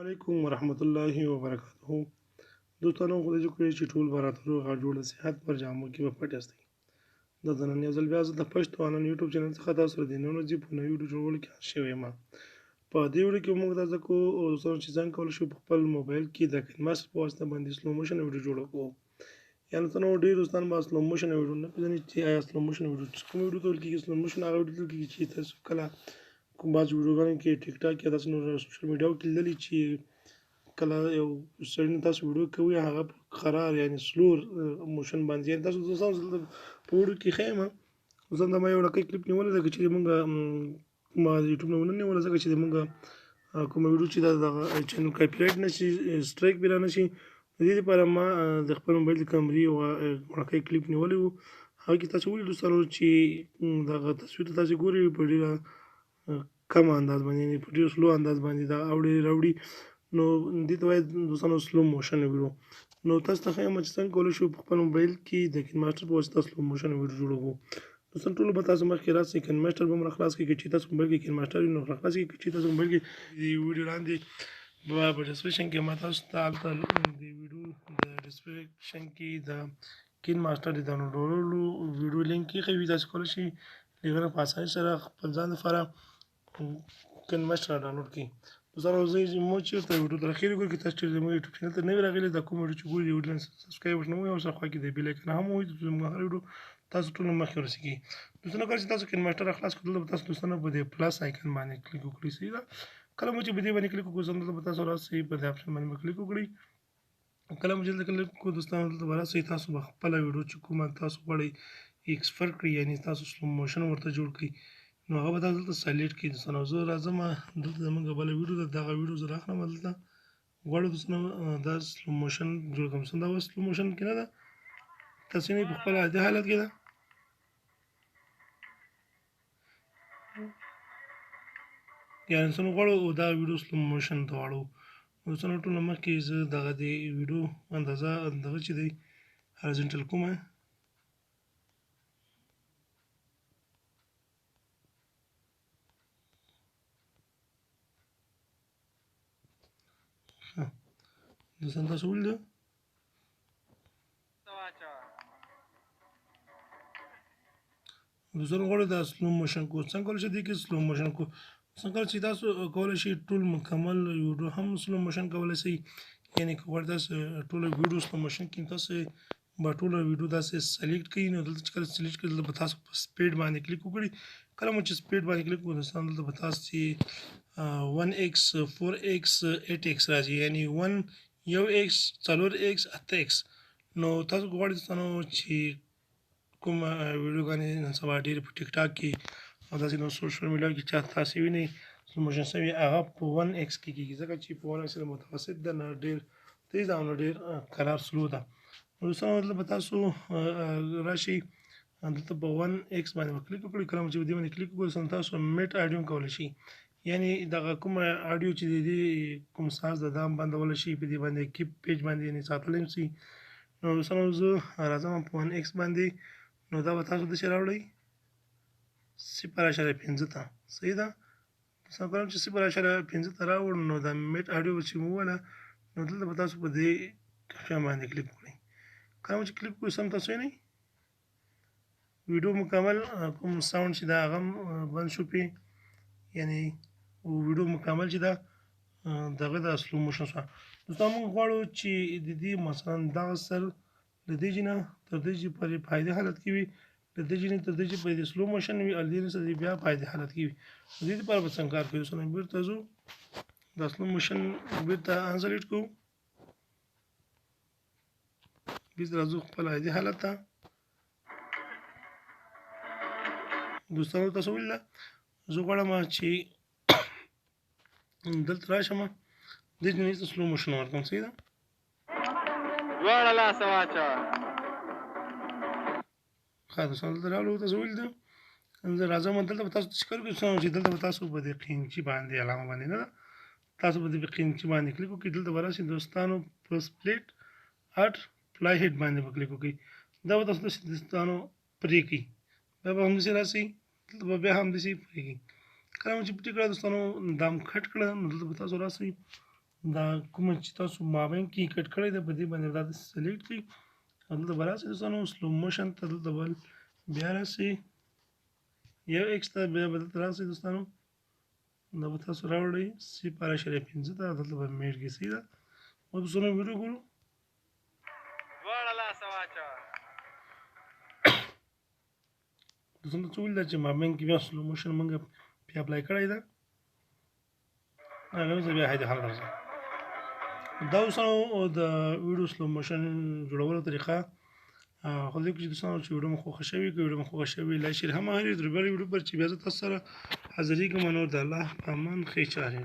علیکم ورحمت الله وبرکاته. دوستانو خدای دې وکړي چې ټول به راته روغ او جوړ صحت پر جامو کې به پټ یاستئ. د نن یو ځل بیا زه د پښتو انلاین یوټیوب چینل څخه تاسو سره د ټیکنالوژي په نوي ویډیو جوړولو کې حاضر شوی یم. په دې ویډیو کې موږ دا زده کوو دوستانو چې څنګه کولی شو په خپل موبایل کې د کینماسټر په واسطه باندې سلو موشن ویډیو جوړه کړو. یعنې دوستانو ډېر دوستان به سلو موشن ویډیو نه پېژني چې آیا سلو موشن ویډیو کوم ویډیو ته ویل کېږي. سلو موشن هغه ویډیو ته ویل کېږي چې تاسو کله کوم بعض ویډیوګانو کې ټیک ټاک یا داسې نور سوشل میډیاو کې لیدلي چې کله یو سړي نه تاسو ویډیو کوئ هغه په قرار یعنې سلور موشن باندې یعنې تاسو دوستانو دلته په ویډیو کې ښیم اوس همدا ما یو ډکۍ کلیپ نیولی دی چې موږ ما د یوټیوب نه ونه نیوله ځکه چې موږ کومه ویډیو چې دا دغه چینل کاپي رایټ نه شي سټرایک پرې رانه شي. د دې لپاره ما د خپل موبایل د کمرې یو وړوکی کلیپ نیولی و. هغه کې تاسو ولید دوستانو چې دغه تصویر ته تاسې ګورئ په ډېره کم انداز باندې یعنې په ډېر سلو انداز باندې دا اوړي راوړي. نو دې ته وایي دوستانو سلو موشن ویډیو. نو تاسو ته ښیم چې څنګه کولی شو په خپل موبایل کې د کینماسټر په واسطه سلو موشن ویډیو جوړه کړو. دوستان ټولو به تاسو مخکې راسئ کینماسټر به هم راخلاص کړئ که چې تاسو موبایل کې کینماسټر وي نو راخلاص کړئ که چې تاسو موبایل کې د ویډیو لاندې په ډسکرپشن کې ما تاسو ته هلته د ویډیو د ډسکرپشن کې د کینماسټر د ډاونلوډولو ویډیو لینک ایښی وي. تاسو کولی شئ د هغه نه په اسانۍ سره خپل ځان لپاره کینماسټر راډاونلوډ کړئ. دوستانو زموږ چېرته ویډیو تر اخره وګورئ که تاسو چېرته زموږ یوټیوب چینل ته نوي راغلي دا کوم ویډیو چې ګورئ د ویډیو لاندې سبسکرایب ورته ووهئ او سره خوا کې د بیل ایکن هم ووهئ ترڅو زموږ هر ویډیو تاسو ټول مخکې ورسیږي. دوستانو کله چې تاسو کینماسټر راخلاص کړو دلته به تاسو دوستانو په دې پلس ایکن باندې کلیک وکړئ. صحیح ده. کله مو چې په دې باندې کلیک وکړو دلته به تاسو راسئ په دې اپشن باندې به کلیک وکړئ. کله مو چې دلته کلیک وکړو دوستانو دلته به راسئ تاسو به خپله ویډیو چې کومه تاسو غواړئ ایکسپورټ کړئ یعنې تاسو سلو موشن ورته جوړ کړئ نو هغه به تاسو دلته سلیکټ کړئ. دوستانو زه راځم دلته زموږ بله ویډیو ده دغه ویډیو زه راخلم دلته غواړم دوستانو دا سلو موشن جوړ کړم. دا اوس سلو موشن کې نه ده تاسې نه په خپل عادي حالت کې ده. یعنې څنګه غواړو دا ویډیو سلو موشن ته واړو. دوستانو ټول مخکې زه دغه د ویډیو اندازه دغه چې دی هارزنټل کومه دوستان تاسو ولیدو. دوستانو غواړو دا سلو موشن کو څنګه کولی شئ دې کې سلو موشن کو څنګه چې تاسو کولی شئ ټول مکمل ویډیو هم سلو موشن کولی شئ یعنې که غواړئ تاسو ټوله ویډیو سلو موشن کړئ تاسو به ټوله ویډیو داسې سلیکټ کړئ نو دلته چې کله سلیکټ کړئ دلته به تاسو په سپیډ باندې کلیک وکړئ. کله مو چې سپیډ باندې کلیک وکړو دوستان دلته به تاسو چې 1x 4x 8x راځي یعنې 1 1x 4x 8x. نو تاسو غواړئ دوستانو چې کوم ویډیوګانې نن سبا ډېرې په ټیک ټاک کې او داسې نور سوشل میډیا کې چا تاسې وینئ سلو موشن شوي هغه په 1x کې کېږي ځکه چې په 1x سره متوسط ده نه ډېر تیز ده او نه ډېر قرار سلو ده. نو دوستانو دلته به تاسو راشئ دلته په 1x باندې به کلیک وکړئ. کله چې په دې باندې کلیک وکړئ تاسو میټ اډیو هم کولی شئ یعنې دغه کومه اډیو چې د دې کوم ساز ده دا هم بندولی شئ په دې باندې کیپ پیج باندې یعنې ساتلی هم شي. نو دوستانو زه راځم په 1x باندې نو دا به تاسو داسې راوړئ 0.5 ته. صحیح ده. دوستانو کله چې 0.5 ته راوړم نو دا میټ اډیو چې مو وویله نو دلته به تاسو په دې اپشن باندې کلیک وکړئ. کله مو چې کلیک وکړئ سم تاسو وینئ ویډیو مکمل کوم ساوند چې دا هغه هم بند شو پې یعنې ویډیو مکمل چې ده دغه د سلو موشن شوه. دوستان موږ غواړو چې د دې مثلا دغه سر د دې ځای نه تر دې ځای پورې په عادي حالت کې وي د دې ځای نه تر دې ځای پورې د سلو موشن وي او د دې نه سره بیا په عادي حالت کې وي. د دې لپاره به څنګه کار کوي دوستانو بېرته ځو دا سلو موشن بېرته انسلیکټ کوو بېرته راځو خپل عادي حالت ته. دوستانو تاسو ولیده زه غواړم چې دلته راشم دې ځای ته سلو موشن ورکړم. صحیح ده. دواړه لاسه واچوه. ښه دوستانو دلته راغلو تاسو ولیده زه راځم دلته به تاسو څه کار کوئ دوستانو چې دلته به تاسو په دې قینچي باندې علامه باندې نه ده تاسو به دې قینچي باندې کلیک وکړئ. دلته به راشئ دوستانو په سپلیټ اټ فلای هیډ باندې به کلیک وکړئ. دا به تاسو داسې دوستانو پرې کړئ بیا به همداسې راسئ دلته به بیا همداسې پرې کړئ. کله مو چې پرې کړه دوستانو دا هم کټ کړه نو دلته به تاسو راسئ دا کومه چې تاسو مابین کې کټ کړی ده په دې باندې دا سلیکټ کړئ او دلته به راسئ دوستانو سلو موشن ته دلته بل بیا راسئ یو ایکس ته بیا به دلته راسئ دوستانو دا به تاسو راوړئ 0.5 ته دلته به میټ کې صحیح ده اوس دوستانو ویډیو ګورو دواړه لاسه واچوه دوستانو څه ویل ده چې مابین کې بیا سلو موشن موږ پې اپلای کړی ده هغه زه بیا هایده حال راځم دا دوستانو د ویډیو سلو موشن جوړولو طریقه خو دې چې دوستانو چې ویډیو مو خوښه شوې که ویډیو مو خوښه شوې لایک شیر هم هرې درې بلې ویډیو پر چې بیا زه تاسو سره حاضرېږم نور د الله په امان ښې چارې